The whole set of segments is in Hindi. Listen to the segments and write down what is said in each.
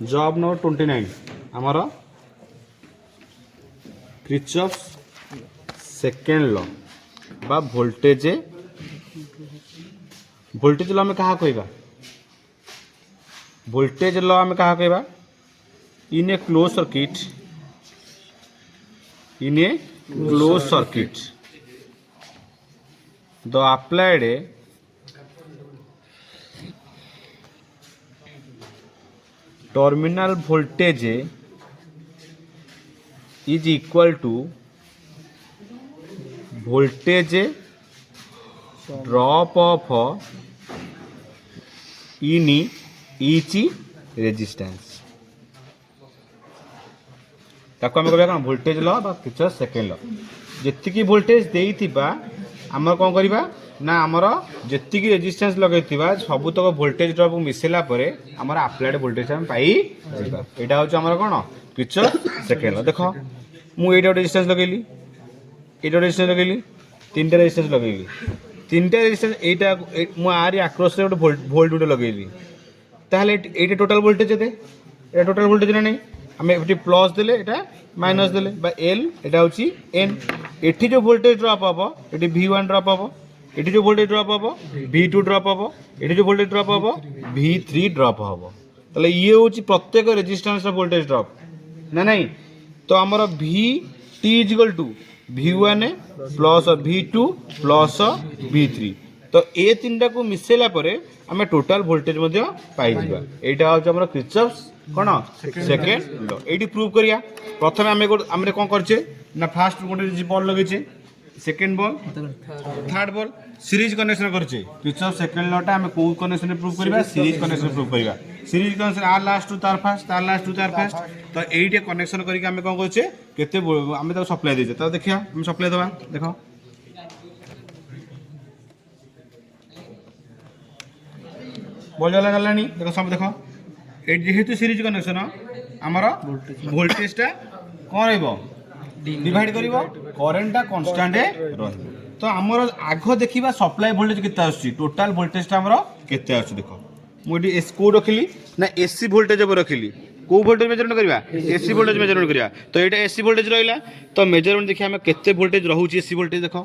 जॉब नंबर 29 आमर क्रिचॉफ्स सेकेंड लॉ बा वोल्टेज लॉ आम क्या कहवा वोल्टेज लॉ आम क्या कहवा in a close circuit the applied terminal voltage is equal to voltage drop of in each resistance ताको आम कह वोल्टेज लॉ बा किर्चॉफ सेकेंड लॉ जी वोल्टेज देइथिबा आमर कौन करवा ना आमर जी रेजिस्टेंस लगे सबुतक वोल्टेज ड्रॉप मिसेला पर आमर अप्लाइड वोल्टेज हम पाई यहाँ हूँ कौन किर्चॉफ सेकेंड लॉ देख मुझे रेजिस्टेंस लगेली लगेली 3टा रेजिस्टेंस लगेली 3टा रेजिस्टेंस यहाँ मुझे आक्रस गोटे वोल्ट गोटे लगेली ताहले ये टोटाल वोल्टेज ये टोटाल वोल्टेज ना नहीं आम ये प्लस देले यहाँ माइनस देले एल यहाँ हूँ एन एठी जो वोल्टेज ड्रॉप हम ये V1 ड्रॉप हम ये जो वोल्टेज ड्रॉप हम V2 ड्रॉप हम ये जो वोल्टेज ड्रॉप हम V3 ड्रॉप हम तो ये हूँ प्रत्येक रेजिस्टेंस वोल्टेज ड्रॉप ना नहीं तो आमर VT equal to V1 plus V2 plus V3 तो ये 3टा को मिसेला आम टोटाल वोल्टेज पाई यहाँ हूँ आम किर्चॉफ्स कौन सेकेंड लॉ ये प्रूव करिया प्रथम आम कौन करचे ना फास्ट गोटे बॉल लगे second ball third ball series connection करचे किर्चॉफ सेकेंड लॉटा आम कौ कनेक्शन प्रूव करबा सीरीज कनेक्शन प्रूव करबा सीरीज कनेक्शन आर लास्ट टू तार फास्ट तार लास्ट टू तार फास्ट तो ये कनेक्शन करके आम कौन करचे केते आम सप्लाई देचे तो देखिया हम सप्लाई दवा देख बॉल जला गलानी देख सब देख जेहेतु सीरीज कनेक्शन आमर वोल्टेजटा कौन डिवाइड कर करेन्टा कन्स्टांट तो आमर आग देखा सप्लाई वोल्टेज केते आसुची टोटाल वोल्टेजटा आमर केते आसुची देख मुझे एस को रखिली ना एसी वोल्टेज रखिली कौ वोल्टेज मेजरमेंट करवा एसी वोल्टेज मेजरमेंट करवा तो यहाँ एसी वोल्टेज रहा तो मेजरमेंट देखिए आम केते वोल्टेज रोचे एसी वोल्टेज देख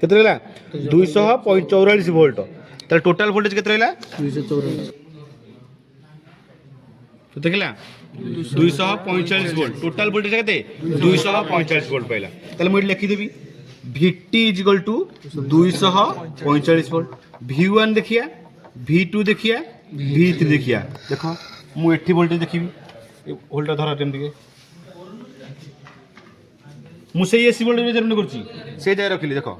केते रहा 244 वोल्ट तो टोटाल वोल्टेज केते रहा 244 तो देखला 245 वोल्ट टोटाल वोल्टेज केते 245 वोल्ट पाइला ताले मुझे लिखि देबी VT equal to 245 volt V1 देखिया V2 देखिया V3 देखिया देखो मु एठी वोल्टेज देखिबी वोल्ट धरा टेम दिके मु से एसी वोल्टेज मेजरमेंट करछि से जाय रखिली देखो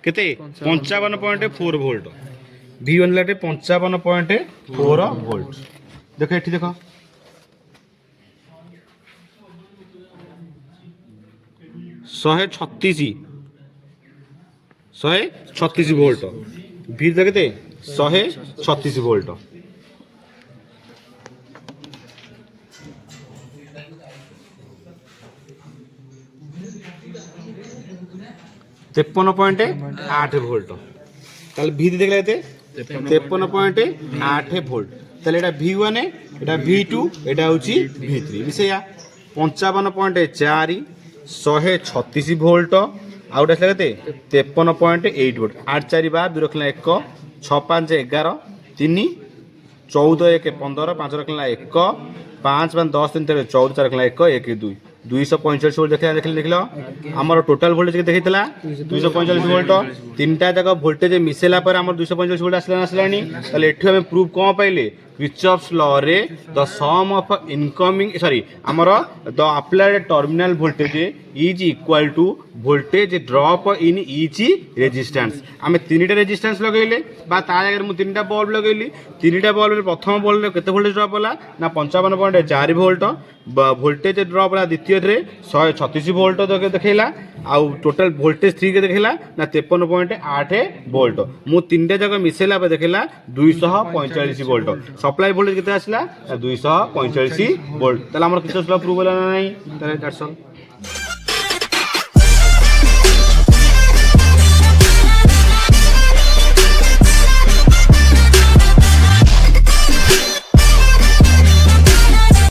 केते 55.4 वोल्ट V1 लाटे 55.4 वोल्ट देखो एठी देखो शहे 36 वोल्ट V केते 136 वोल्ट तेपन पॉइंट 8 वोल्ट ताल भी देखला 53.8 वोल्ट ताले एटा V1 एटा V2 एटा होची V3 मिसेया 55.4 136 वोल्ट आउट आसला केते 53.8 वोल्ट 8 4 12 2 रखला 1 6 5 11 3 14 1 15 5 रखला 1 5 5 10 3 14 4 रखला 1 1 2 245 वोल्ट देख आमर टोटाल वोल्टेज देखी 245 वोल्ट 3टा जाक वोल्टेज मिसेला पर आमर 245 वोल्ट आसला ताले एठु हम प्रूफ कौन पाइले किर्चॉफ्स लॉ रे the sum of incoming sorry आमर the applied terminal voltage is equal to voltage drop in each resistance आम 3टा रेजिस्टेंस लगेले बा ता जगह मुझे 3टा बल्ब लगेली 3टा बल्ब प्रथम बल्ब केते वोल्टेज ड्रॉप होला ना 55.4 वोल्ट वोल्टेज ड्रॉप होला द्वितीय रे 136 वोल्ट देखैला आउ टोटल वोल्टेज 3 के देखला ना 53.8 वोल्ट मु तीनटा जगह मिसेला पे देखला 245 वोल्ट सप्लाई वोल्टेज केते आसला 245 वोल्ट तले हमर किछ प्रूव होला ना नहीं तले दैट्स ऑल।